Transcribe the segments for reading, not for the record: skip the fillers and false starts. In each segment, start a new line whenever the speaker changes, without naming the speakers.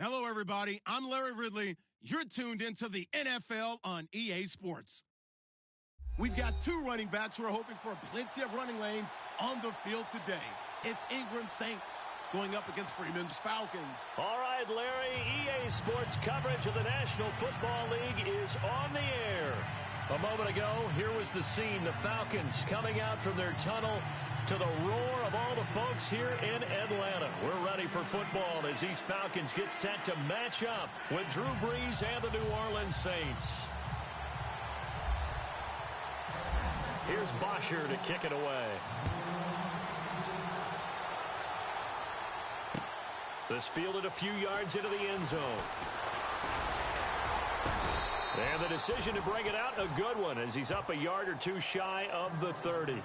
Hello, everybody. I'm Larry Ridley. You're tuned into the NFL on EA Sports. We've got two running backs who are hoping for plenty of running lanes on the field today. It's Ingram Saints going up against Freeman's Falcons.
All right, Larry, EA Sports coverage of the National Football League is on the air. A moment ago, here was the scene. The Falcons coming out from their tunnel to the roar of all the folks here in Atlanta. We're ready for football as these Falcons get set to match up with Drew Brees and the New Orleans Saints. Here's Bosher to kick it away. This fielded a few yards into the end zone. And the decision to bring it out, a good one, as he's up a yard or two shy of the 30.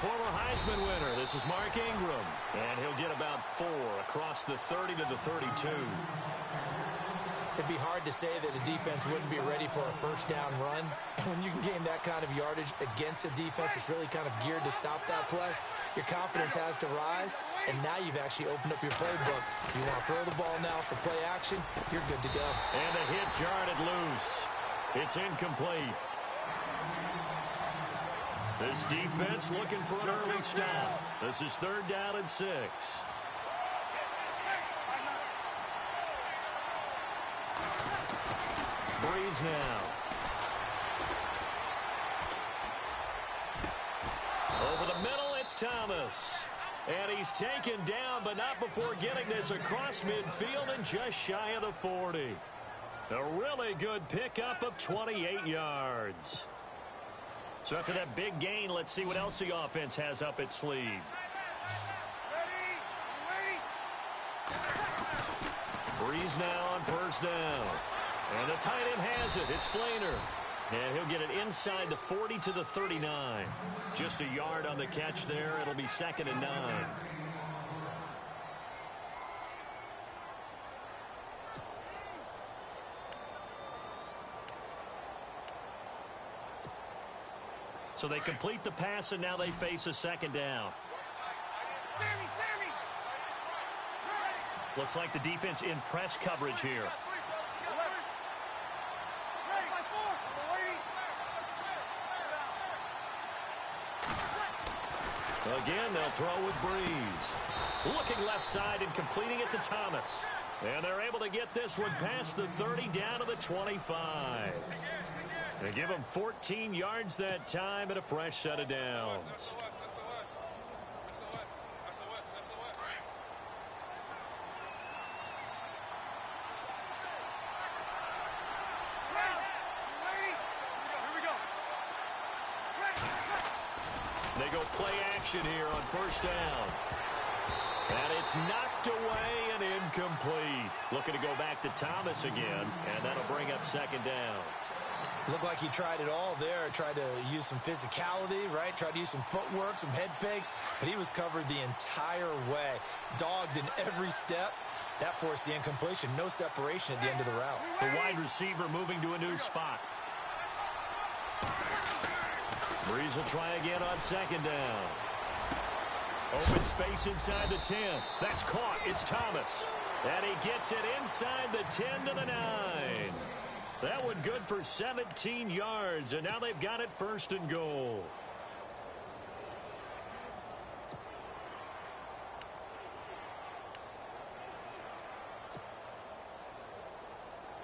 Former Heisman winner, this is Mark Ingram, and he'll get about 4 across the 30 to the 32.
It'd be hard to say that a defense wouldn't be ready for a first down run. And when you can gain that kind of yardage against a defense that's really kind of geared to stop that play, your confidence has to rise, and now you've actually opened up your playbook. You want to throw the ball now for play action, you're good to go.
And the hit jarred it loose. It's incomplete. This defense looking for an early stop. This is 3rd down and 6. Brees now. Over the middle, it's Thomas. And he's taken down, but not before getting this across midfield and just shy of the 40. A really good pickup of 28 yards. So after that big gain, let's see what else the offense has up its sleeve. Brees now on 1st down. And the tight end has it. It's Flainer. And he'll get it inside the 40 to the 39. Just a yard on the catch there. It'll be 2nd and 9. So they complete the pass, and now they face a 2nd down. Looks like the defense in press coverage here. Again, they'll throw with Brees. Looking left side and completing it to Thomas. And they're able to get this one past the 30 down to the 25. They give him 14 yards that time and a fresh set of downs. They go play action here on 1st down. And it's knocked away and incomplete. Looking to go back to Thomas again, and that'll bring up 2nd down.
Looked like he tried it all there. Tried to use some physicality, right? Tried to use some footwork, some head fakes, but he was covered the entire way. Dogged in every step. That forced the incompletion. No separation at the end of the route.
The wide receiver moving to a new spot. Brees will try again on 2nd down. Open space inside the 10. That's caught. It's Thomas. And he gets it inside the 10 to the 9. That one good for 17 yards, and now they've got it 1st and goal.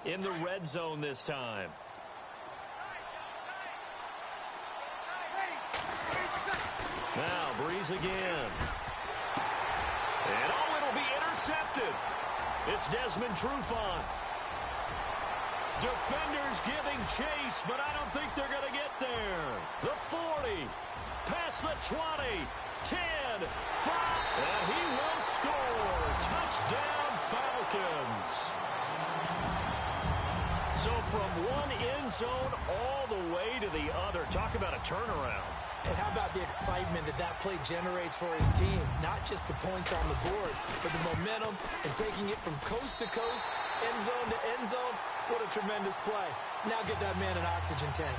In the red zone this time. Now, Brees again. And it'll be intercepted. It's Desmond Trufant. Defenders giving chase, but I don't think they're going to get there. The 40, past the 20, 10, 5, and he will score. Touchdown, Falcons. So from one end zone all the way to the other. Talk about a turnaround.
And how about the excitement that that play generates for his team? Not just the points on the board, but the momentum and taking it from coast to coast, end zone to end zone. What a tremendous play. Now get that man an oxygen tank.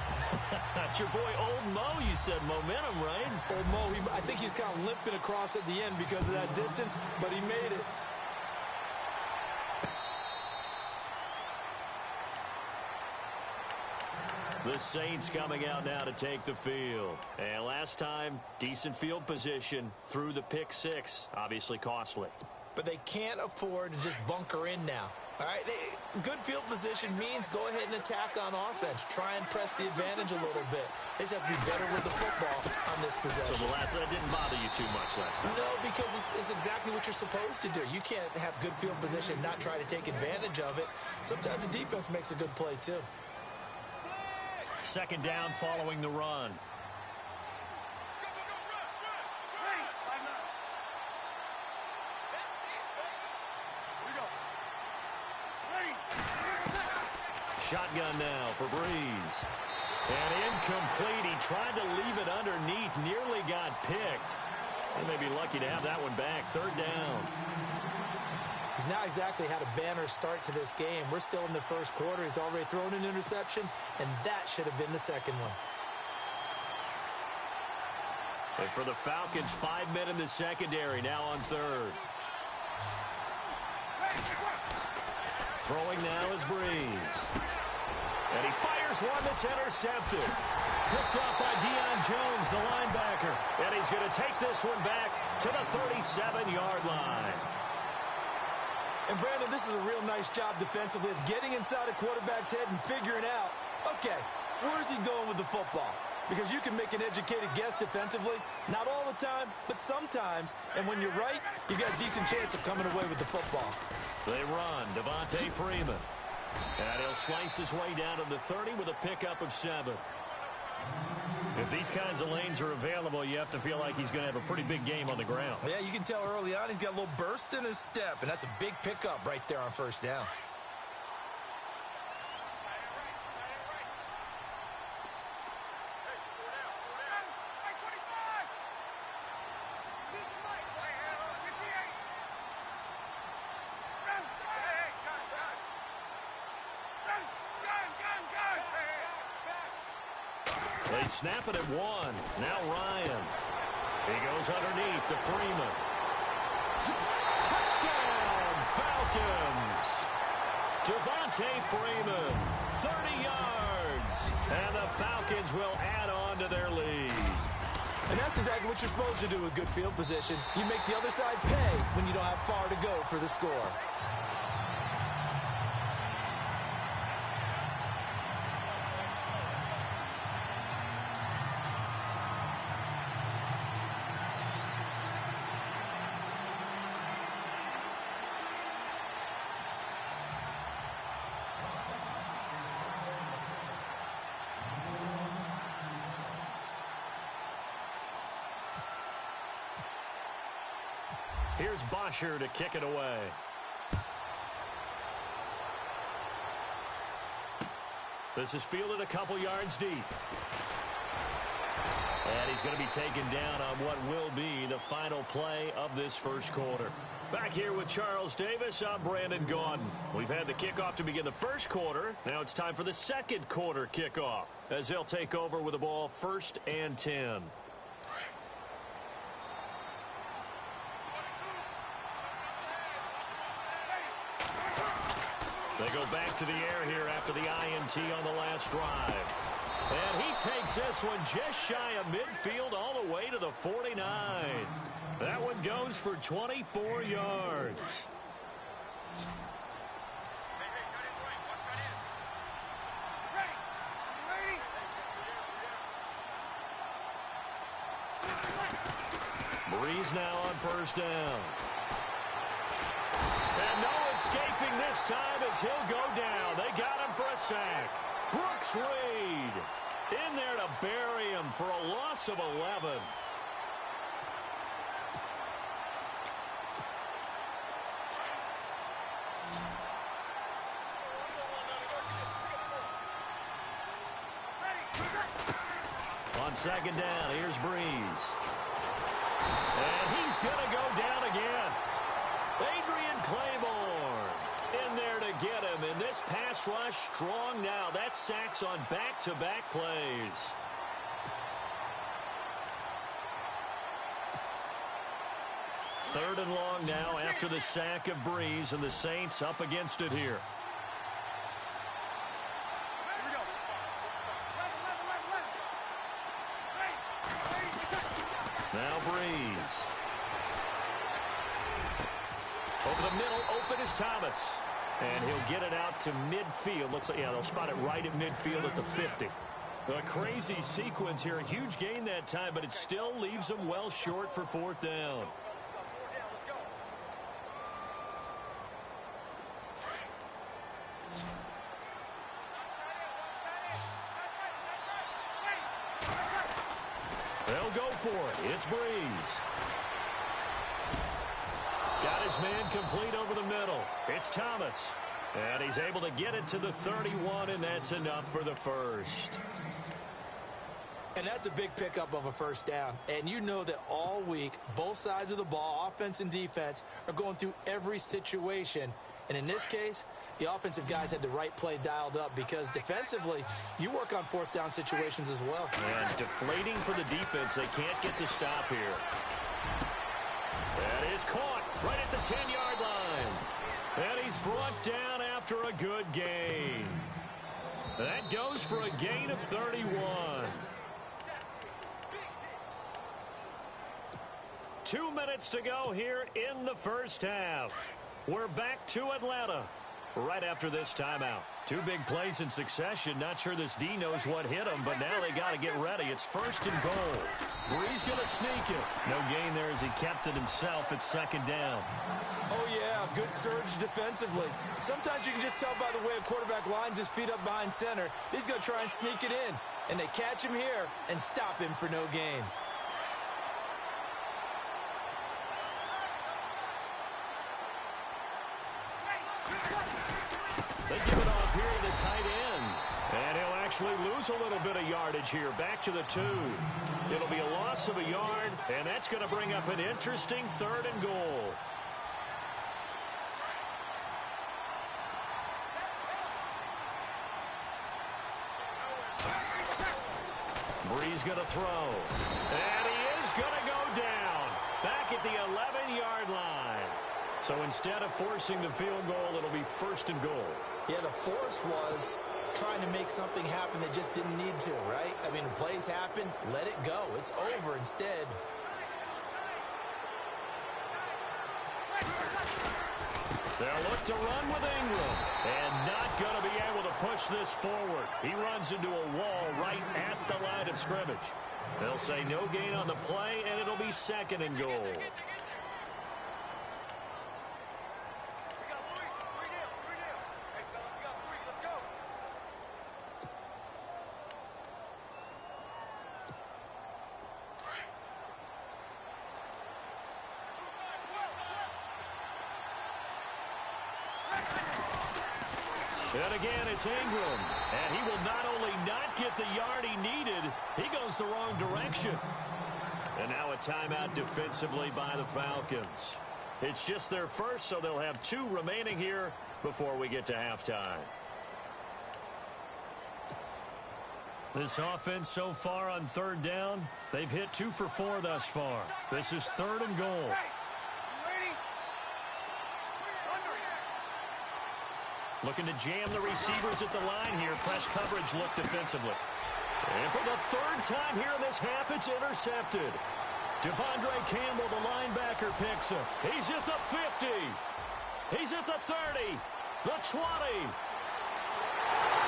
That's your boy Old Mo, you said. Momentum, right?
Old Mo, I think he's kind of limping across at the end because of that distance, but he made it.
The Saints coming out now to take the field. And last time, decent field position through the pick six. Obviously costly.
But they can't afford to just bunker in now. All right, good field position means go ahead and attack on offense. Try and press the advantage a little bit. They just have to be better with the football on this possession.
So that didn't bother you too much last time?
No, because it's exactly what you're supposed to do. You can't have good field position and not try to take advantage of it. Sometimes the defense makes a good play, too.
Second down following the run. Shotgun now for Breeze. And incomplete. He tried to leave it underneath. Nearly got picked. They may be lucky to have that one back. Third down.
He's now exactly had a banner start to this game. We're still in the first quarter. He's already thrown an interception, and that should have been the second one.
And for the Falcons, 5 men in the secondary, now on third. Throwing now is Breeze. And he fires one that's intercepted. Picked up by Deion Jones, the linebacker. And he's going to take this one back to the 37-yard line.
And, Brandon, this is a real nice job defensively of getting inside a quarterback's head and figuring out, okay, where's he going with the football? Because you can make an educated guess defensively. Not all the time, but sometimes. And when you're right, you've got a decent chance of coming away with the football.
They run. Devontae Freeman. And he'll slice his way down to the 30 with a pickup of 7. If these kinds of lanes are available, you have to feel like he's going to have a pretty big game on the ground.
Yeah, you can tell early on he's got a little burst in his step, and that's a big pickup right there on first down.
They snap it at 1. Now Ryan. He goes underneath to Freeman. Touchdown, Falcons. Devontae Freeman, 30 yards. And the Falcons will add on to their lead.
And that's exactly what you're supposed to do with good field position. You make the other side pay when you don't have far to go for the score.
Here's Bosher to kick it away. This is fielded a couple yards deep. And he's going to be taken down on what will be the final play of this first quarter. Back here with Charles Davis, I'm Brandon Gaudin. We've had the kickoff to begin the first quarter. Now it's time for the second quarter kickoff as they'll take over with the ball 1st and 10. They go back to the air here after the INT on the last drive. And he takes this one just shy of midfield all the way to the 49. That one goes for 24 yards. Breeze now on first down. And no escaping this time as he'll go down. They got him for a sack. Brooks Reed in there to bury him for a loss of 11. on second down. Here's Breeze. And he's going to go down again. Adrian Claiborne in there to get him. And this pass rush strong now. That's sacks on back-to-back plays. Third and long now after the sack of Breeze, and the Saints up against it here. Now Breeze. Over the middle, open is Thomas. And he'll get it out to midfield. Looks like, yeah, they'll spot it right at midfield at the 50. A crazy sequence here. A huge gain that time, but it still leaves them well short for fourth down. They'll go for it. It's Breeze. Got his man complete over the middle. It's Thomas. And he's able to get it to the 31, and that's enough for the first.
And that's a big pickup of a first down. And you know that all week, both sides of the ball, offense and defense, are going through every situation. And in this case, the offensive guys had the right play dialed up because defensively, you work on fourth down situations as well.
And deflating for the defense. They can't get the stop here. That is caught right at the 10-yard line. And he's brought down after a good gain. That goes for a gain of 31. 2 minutes to go here in the first half. We're back to Atlanta right after this timeout. Two big plays in succession. Not sure this D knows what hit him, but now they got to get ready. It's first and goal. Breeze going to sneak it. No gain there as he kept it himself at second down.
Oh, yeah, good surge defensively. Sometimes you can just tell by the way a quarterback lines his feet up behind center. He's going to try and sneak it in, and they catch him here and stop him for no gain.
They give it off here to the tight end. And he'll actually lose a little bit of yardage here. Back to the 2. It'll be a loss of a yard, and that's going to bring up an interesting third and goal. Breeze going to throw. And he is going to go down. Back at the 11-yard line. So instead of forcing the field goal, it'll be first and goal.
Yeah, the force was trying to make something happen that just didn't need to, right? I mean, plays happen, let it go. It's over instead.
They'll look to run with Ingram. And not going to be able to push this forward. He runs into a wall right at the line of scrimmage. They'll say no gain on the play, and it'll be second and goal. And again, it's Ingram. And he will not only not get the yard he needed, he goes the wrong direction. And now a timeout defensively by the Falcons. It's just their first, so they'll have 2 remaining here before we get to halftime. This offense so far on third down, they've hit 2 for 4 thus far. This is third and goal. Looking to jam the receivers at the line here. Press coverage look defensively. And for the third time here in this half, it's intercepted. Devondre Campbell, the linebacker, picks him. He's at the 50. He's at the 30. The 20.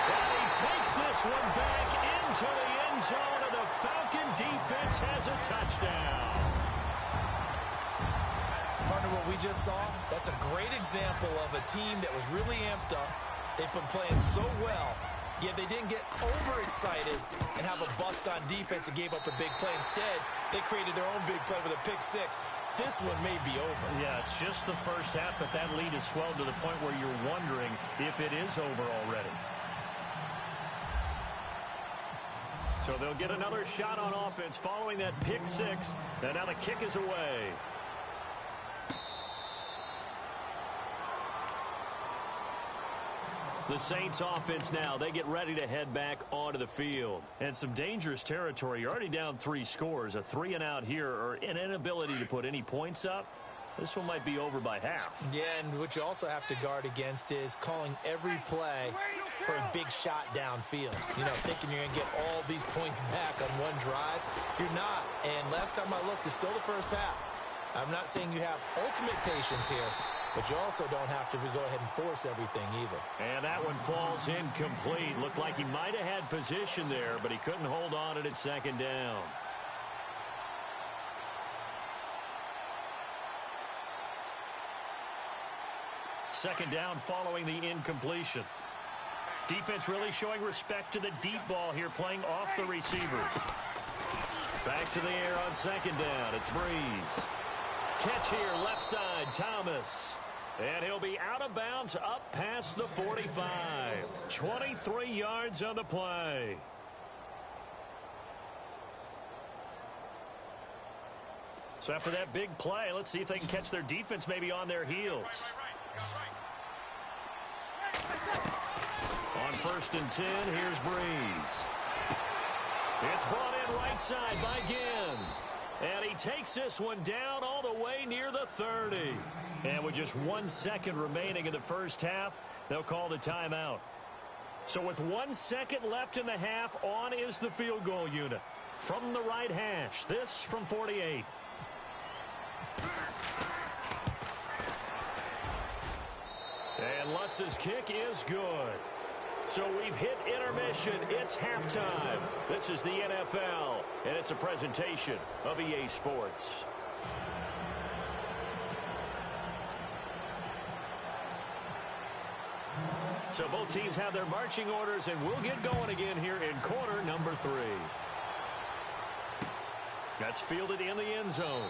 And he takes this one back into the end zone, and the Falcon defense has a touchdown.
Partner, what we just saw, that's a great example of a team that was really amped up. They've been playing so well, yet they didn't get overexcited and have a bust on defense and gave up a big play. Instead, they created their own big play with a pick 6. This one may be over.
Yeah, it's just the first half, but that lead has swelled to the point where you're wondering if it is over already. So they'll get another shot on offense following that pick six. And now the kick is away. The Saints offense now, they get ready to head back onto the field. And some dangerous territory. You're already down 3 scores. A 3-and-out here or an inability to put any points up. This one might be over by half.
Yeah, and what you also have to guard against is calling every play for a big shot downfield. You know, thinking you're going to get all these points back on one drive. You're not. And last time I looked, it's still the first half. I'm not saying you have ultimate patience here, but you also don't have to go ahead and force everything either.
And that one falls incomplete. Looked like he might have had position there, but he couldn't hold on at second down. Second down following the incompletion. Defense really showing respect to the deep ball here, playing off the receivers. Back to the air on second down. It's Breeze. Catch here, left side, Thomas. And he'll be out of bounds up past the 45. 23 yards on the play. So after that big play, let's see if they can catch their defense maybe on their heels. On 1st and 10, here's Breeze. It's brought in right side by Ginn. And he takes this one down all the way near the 30. And with just 1 second remaining in the first half, they'll call the timeout. So with 1 second left in the half, on is the field goal unit. From the right hash, this from 48. And Lutz's kick is good. So we've hit intermission. It's halftime. This is the NFL, and it's a presentation of EA Sports. So both teams have their marching orders, and we'll get going again here in quarter number 3. That's fielded in the end zone.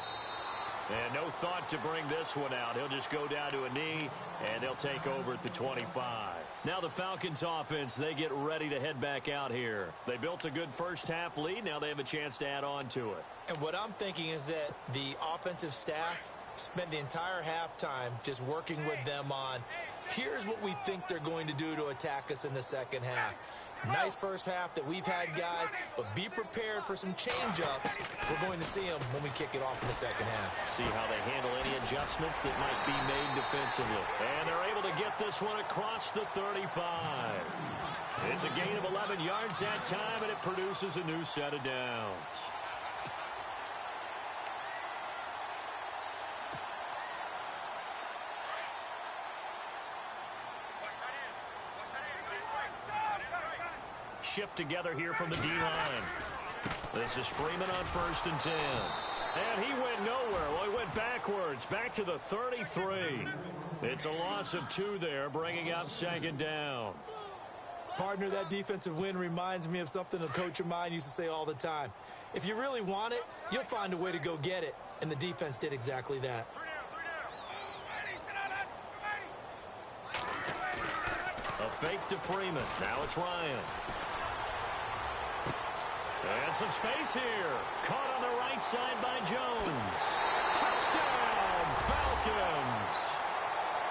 And no thought to bring this one out. He'll just go down to a knee, and they'll take over at the 25. Now the Falcons offense, they get ready to head back out here. They built a good first half lead. Now they have a chance to add on to it.
And what I'm thinking is that the offensive staff spent the entire halftime just working with them on, here's what we think they're going to do to attack us in the second half. Nice first half that we've had, guys, but be prepared for some change-ups. We're going to see them when we kick it off in the second half.
See how they handle any adjustments that might be made defensively. And they're able to get this one across the 35. It's a gain of 11 yards that time, and it produces a new set of downs. Shift together here from the D-line. This is Freeman on 1st and 10. And he went nowhere. Well, he went backwards, back to the 33. It's a loss of 2 there, bringing up second down.
Partner, that defensive win reminds me of something a coach of mine used to say all the time. If you really want it, you'll find a way to go get it. And the defense did exactly that.
A fake to Freeman. Now it's Ryan. And some space here. Caught on the right side by Jones. Touchdown, Falcons.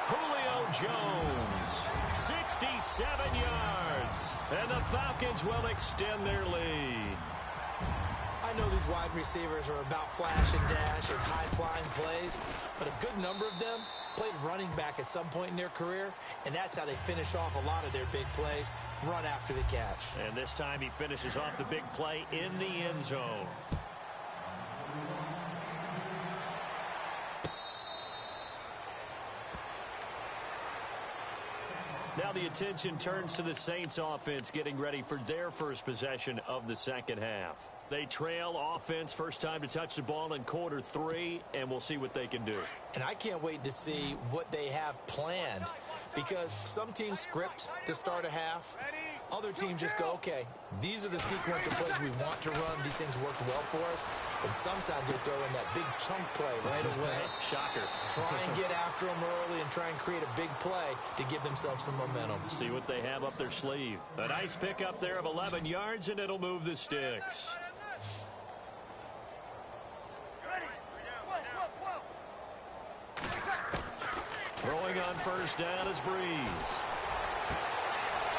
Julio Jones, 67 yards. And the Falcons will extend their lead.
I know these wide receivers are about flash and dash and high-flying plays, but a good number of them played running back at some point in their career, and that's how they finish off a lot of their big plays, run after the catch.
And this time he finishes off the big play in the end zone. Now the attention turns to the Saints offense getting ready for their first possession of the second half. They trail offense, first time to touch the ball in quarter 3, and we'll see what they can do.
And I can't wait to see what they have planned because some teams script to start a half. Other teams just go, okay, these are the sequence of plays we want to run. These things worked well for us. And sometimes they throw in that big chunk play right away.
Shocker.
Try and get after them early and try and create a big play to give themselves some momentum.
See what they have up their sleeve. A nice pickup there of 11 yards, and it'll move the sticks. Throwing on first down is Breeze.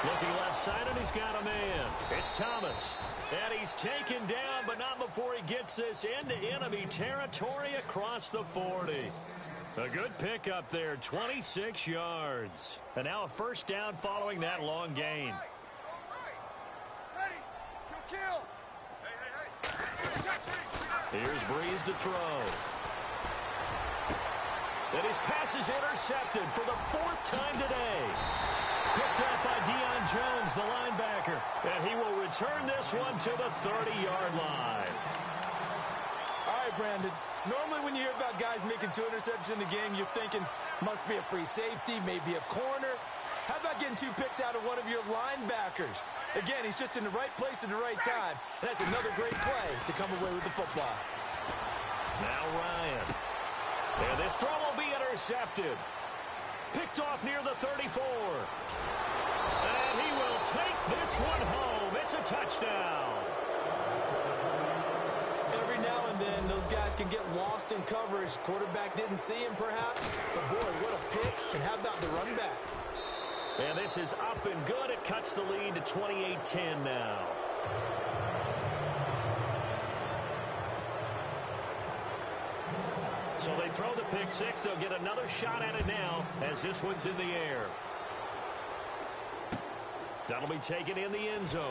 Looking left side, and he's got a man. It's Thomas. And he's taken down, but not before he gets this into enemy territory across the 40. A good pickup there, 26 yards. And now a first down following that long gain. Here's Breeze to throw. And his pass is intercepted for the 4th time today. Picked up by Deion Jones, the linebacker. And he will return this one to the 30-yard line.
All right, Brandon. Normally when you hear about guys making 2 interceptions in the game, you're thinking must be a free safety, maybe a corner. How about getting 2 picks out of one of your linebackers? Again, he's just in the right place at the right time. And that's another great play to come away with the football.
Now Ryan. And this throw will be intercepted. Picked off near the 34. And he will take this one home. It's a touchdown.
Every now and then, those guys can get lost in coverage. Quarterback didn't see him, perhaps. But, boy, what a pick. And how about the run back?
And this is up and good. It cuts the lead to 28-10 now. So they throw the pick six. They'll get another shot at it now as this one's in the air. That'll be taken in the end zone.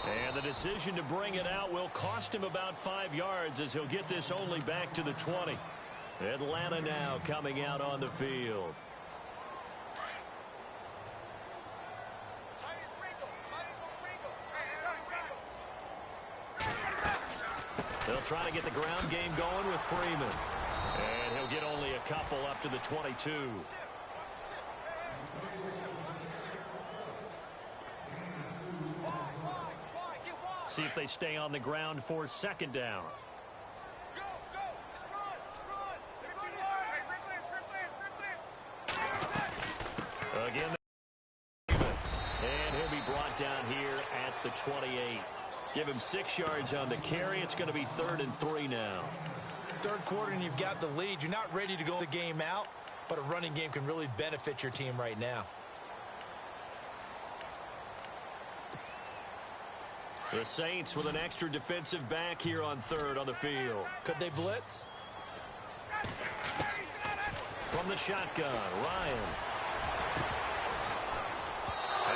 And the decision to bring it out will cost him about 5 yards as he'll get this only back to the 20. Atlanta now coming out on the field. They'll try to get the ground game going with Freeman. And he'll get only a couple up to the 22. See if they stay on the ground for second down. Again, and he'll be brought down here at the 28. Give him 6 yards on the carry. It's going to be 3rd and 3 now.
Third quarter and you've got the lead. You're not ready to go the game out, but a running game can really benefit your team right now.
The Saints with an extra defensive back here on 3rd on the field.
Could they blitz?
From the shotgun, Ryan.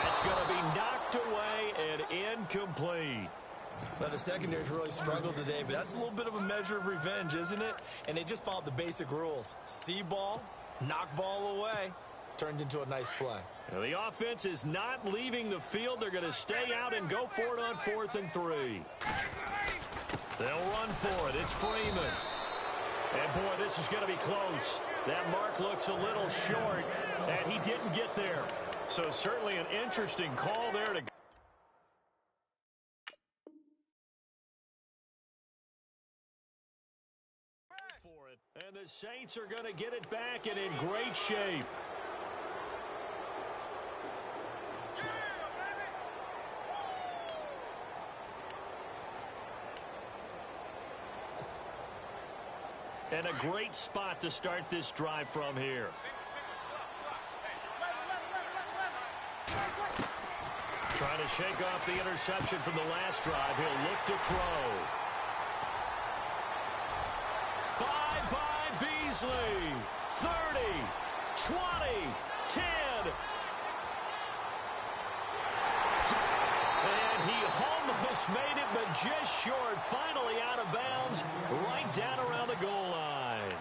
That's going to be knocked away and incomplete.
Now, the secondary's really struggled today, but that's a little bit of a measure of revenge, isn't it? And they just followed the basic rules. See ball, knock ball away. Turns into a nice play.
Now, the offense is not leaving the field. They're going to stay out and go for it on 4th and 3. They'll run for it. It's Freeman. And, boy, this is going to be close. That mark looks a little short, and he didn't get there. So certainly an interesting call there to go for it. And the Saints are going to get it back and in great shape. And a great spot to start this drive from here. Trying to shake off the interception from the last drive. He'll look to throw. Bye-bye Beasley. 30, 20, 10. And he almost made it, but just short. Finally out of bounds, right down around the goal line.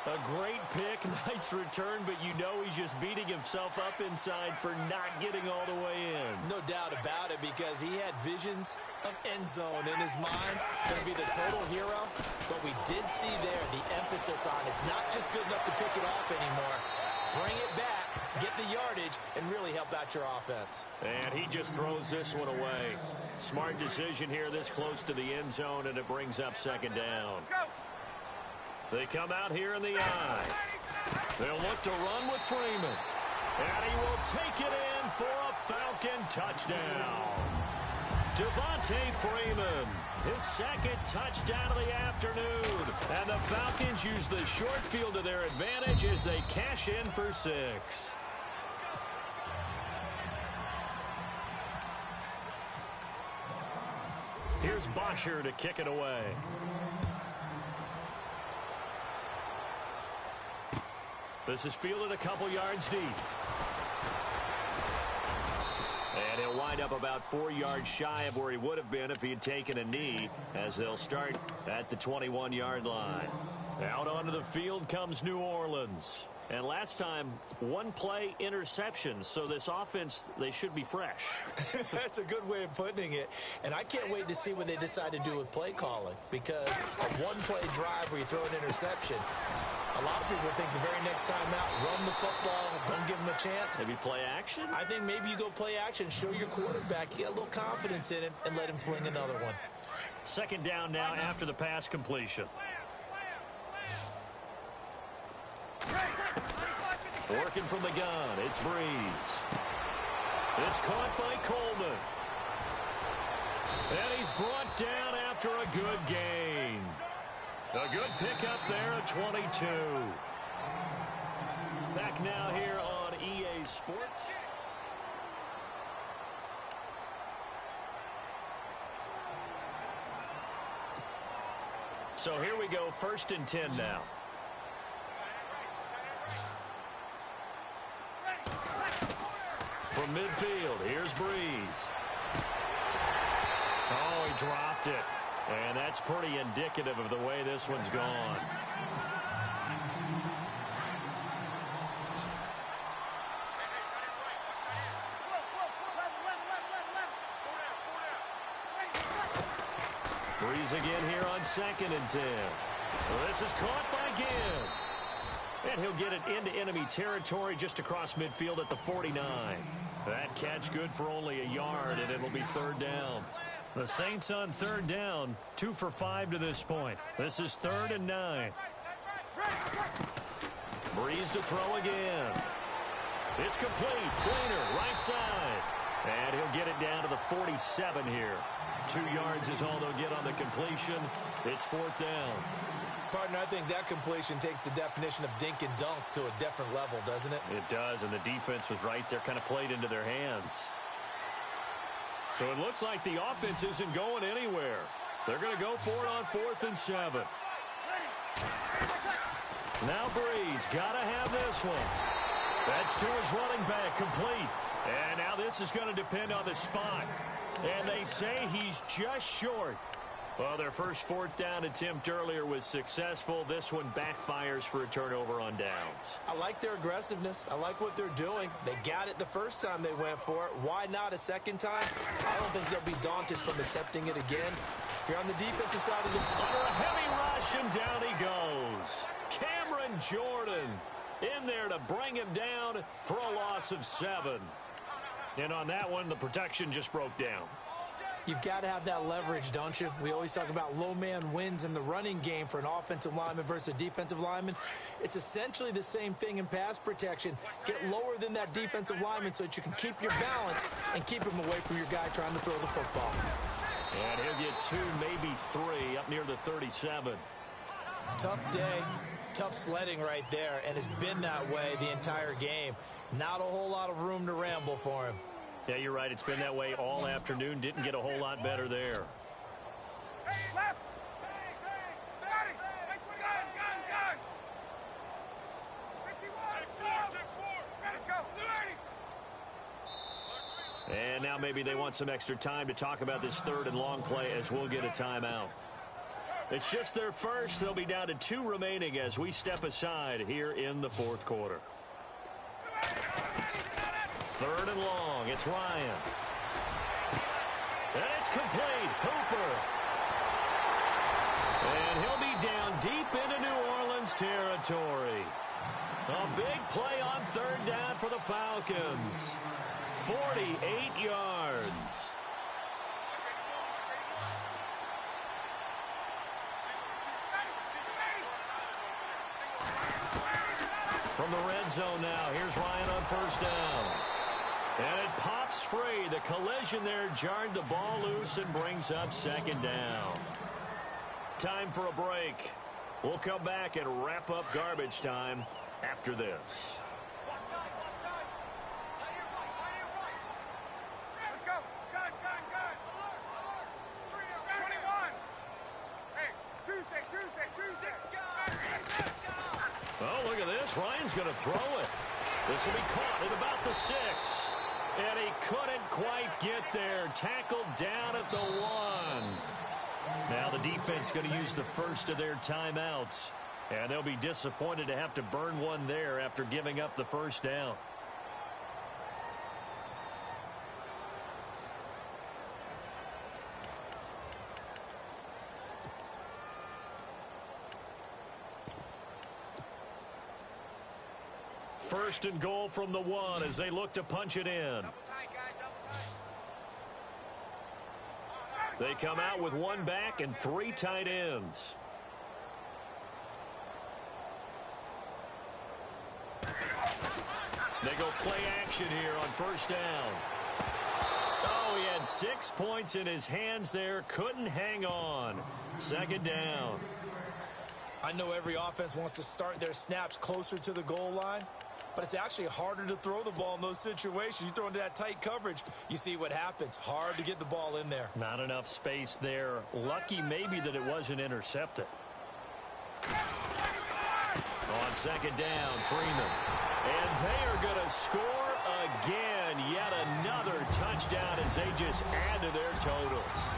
A great pick, nice return, but you know he's just beating himself up inside for not getting all the way in.
No doubt about it, because he had visions of end zone in his mind, going to be the total hero. But we did see there the emphasis on it's not just good enough to pick it off anymore. Bring it back, get the yardage, and really help out your offense.
And he just throws this one away. Smart decision here this close to the end zone, and it brings up second down. They come out here in the eye. They'll look to run with Freeman. And he will take it in for a Falcon touchdown. Devontae Freeman, his second touchdown of the afternoon. And the Falcons use the short field to their advantage as they cash in for 6. Here's Bosher to kick it away. This is fielded a couple yards deep. And he'll wind up about 4 yards shy of where he would have been if he had taken a knee, as they'll start at the 21-yard line. Out onto the field comes New Orleans. And last time, 1 play interceptions, so this offense, they should be fresh.
That's a good way of putting it. And I can't wait to see what they decide to do with play calling, because a 1-play drive where you throw an interception, a lot of people think the very next time out, run the football, don't give him a chance.
Maybe play action?
I think maybe you go play action, show your quarterback, you get a little confidence in him, and let him fling another one.
Second down now after the pass completion. Working from the gun, it's Breeze. It's caught by Coleman. And he's brought down after a good gain. A good pickup there at 22. Back now here on EA Sports. So here we go, 1st and 10 now. From midfield, here's Breeze. Oh, he dropped it. And that's pretty indicative of the way this one's gone. Breeze again here on 2nd and 10. Well, this is caught by Gibb. And he'll get it into enemy territory just across midfield at the 49. That catch good for only a yard, and it'll be 3rd down. The Saints on 3rd down, 2 for 5 to this point. This is 3rd and 9. Breeze to throw again. It's complete. Fleener, right side. And he'll get it down to the 47 here. 2 yards is all they'll get on the completion. It's 4th down.
Partner, I think that completion takes the definition of dink and dunk to a different level, doesn't it?
It does, and the defense was right there, kind of played into their hands. So it looks like the offense isn't going anywhere. They're going to go for it on 4th and 7. Now Breeze, got to have this one. That's to his running back, complete. And now this is going to depend on the spot. And they say he's just short. Well, their first 4th down attempt earlier was successful. This one backfires for a turnover on downs.
I like their aggressiveness. I like what they're doing. They got it the first time they went for it. Why not a second time? I don't think they'll be daunted from attempting it again. If you're on the defensive side of the ball.
For a heavy rush, and down he goes. Cameron Jordan in there to bring him down for a loss of 7. And on that one, the protection just broke down.
You've got to have that leverage, don't you? We always talk about low man wins in the running game for an offensive lineman versus a defensive lineman. It's essentially the same thing in pass protection. Get lower than that defensive lineman so that you can keep your balance and keep him away from your guy trying to throw the football.
And he'll get 2, maybe 3 up near the 37.
Tough day, tough sledding right there, and it's been that way the entire game. Not a whole lot of room to ramble for him.
Yeah, you're right. It's been that way all afternoon. Didn't get a whole lot better there. And now maybe they want some extra time to talk about this 3rd and long play as we'll get a timeout. It's just their first. They'll be down to 2 remaining as we step aside here in the fourth quarter. 3rd and long. It's Ryan. And it's complete. Hooper. And he'll be down deep into New Orleans territory. A big play on 3rd down for the Falcons. 48 yards. From the red zone now, here's Ryan on 1st down. And it pops free. The collision there jarred the ball loose and brings up 2nd down. Time for a break. We'll come back and wrap up garbage time after this.
Let's go. Gun. 21. Hey, Tuesday.
Oh, look at this. Ryan's going to throw it. This will be caught at about the 6. And he couldn't quite get there. Tackled down at the 1. Now the defense going to use the first of their timeouts. And they'll be disappointed to have to burn one there after giving up the 1st down. First and goal from the 1 as they look to punch it in. They come out with 1 back and 3 tight ends. They go play action here on 1st down. Oh, he had 6 points in his hands there. Couldn't hang on. 2nd down.
I know every offense wants to start their snaps closer to the goal line, but it's actually harder to throw the ball in those situations. You throw into that tight coverage, you see what happens. Hard to get the ball in there.
Not enough space there. Lucky maybe that it wasn't intercepted. On 2nd down, Freeman. And they are going to score again. Yet another touchdown as they just add to their totals.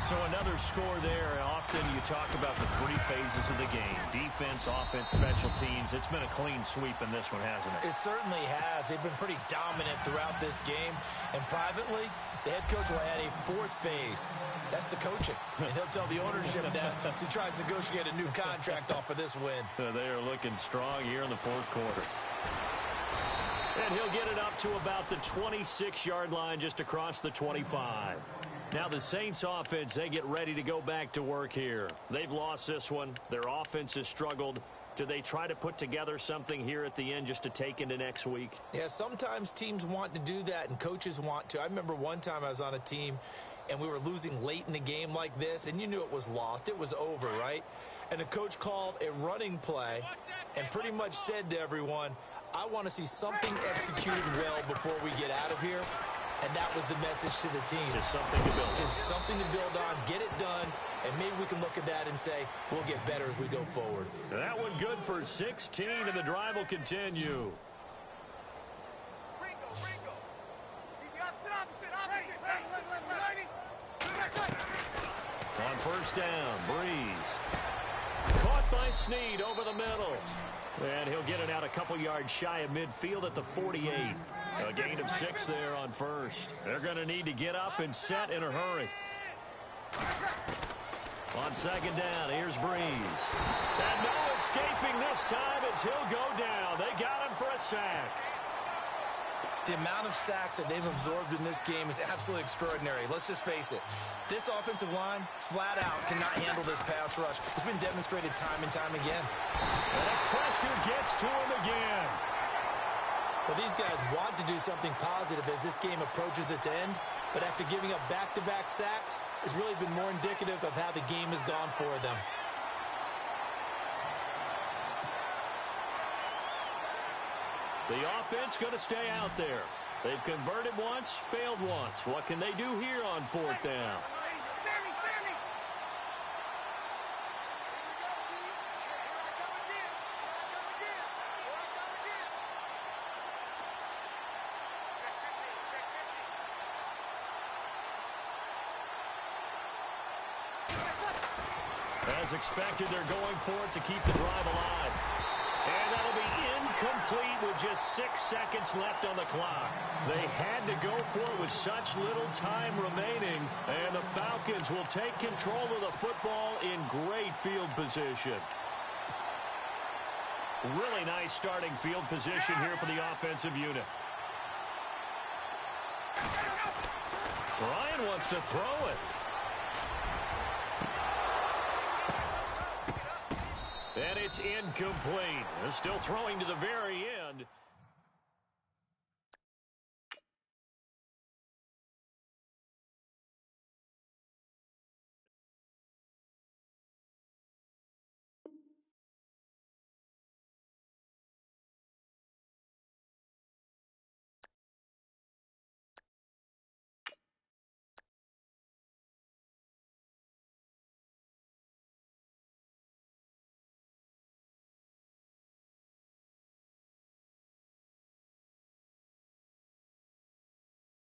So another score there. Often you talk about the 3 phases of the game. Defense, offense, special teams. It's been a clean sweep in this one, hasn't it?
It certainly has. They've been pretty dominant throughout this game. And privately, the head coach will add a 4th phase. That's the coaching. And he'll tell the ownership that as he tries to negotiate a new contract off of this win.
They are looking strong here in the 4th quarter. And he'll get it up to about the 26-yard line just across the 25. Now the Saints offense, they get ready to go back to work here. They've lost this one. Their offense has struggled. Do they try to put together something here at the end just to take into next week?
Yeah, sometimes teams want to do that and coaches want to. I remember one time I was on a team and we were losing late in the game like this, and you knew it was lost. It was over, right? And the coach called a running play and pretty much said to everyone, I want to see something executed well before we get out of here. And that was the message to the team.
Just something to build on.
Just something to build on, get it done, and maybe we can look at that and say, we'll get better as we go forward.
That one good for 16, and the drive will continue.
Ringo. Easy, opposite.
On 1st down, Breeze. Caught by Snead over the middle. And he'll get it out a couple yards shy of midfield at the 48. A gain of 6 there on 1st. They're going to need to get up and set in a hurry. On 2nd down, here's Breeze. And no escaping this time as he'll go down. They got him for a sack.
The amount of sacks that they've absorbed in this game is absolutely extraordinary. Let's just face it. This offensive line, flat out, cannot handle this pass rush. It's been demonstrated time and time again.
And the pressure gets to him again.
Well, these guys want to do something positive as this game approaches its end, but after giving up back-to-back sacks, it's really been more indicative of how the game has gone for them.
The offense going to stay out there. They've converted once, failed once. What can they do here on 4th down?
Sammy.
As expected, they're going for it to keep the drive alive. And that'll be incomplete with just 6 seconds left on the clock. They had to go for it with such little time remaining. And the Falcons will take control of the football in great field position. Really nice starting field position here for the offensive unit. Ryan wants to throw it. And it's incomplete. Still throwing to the very end.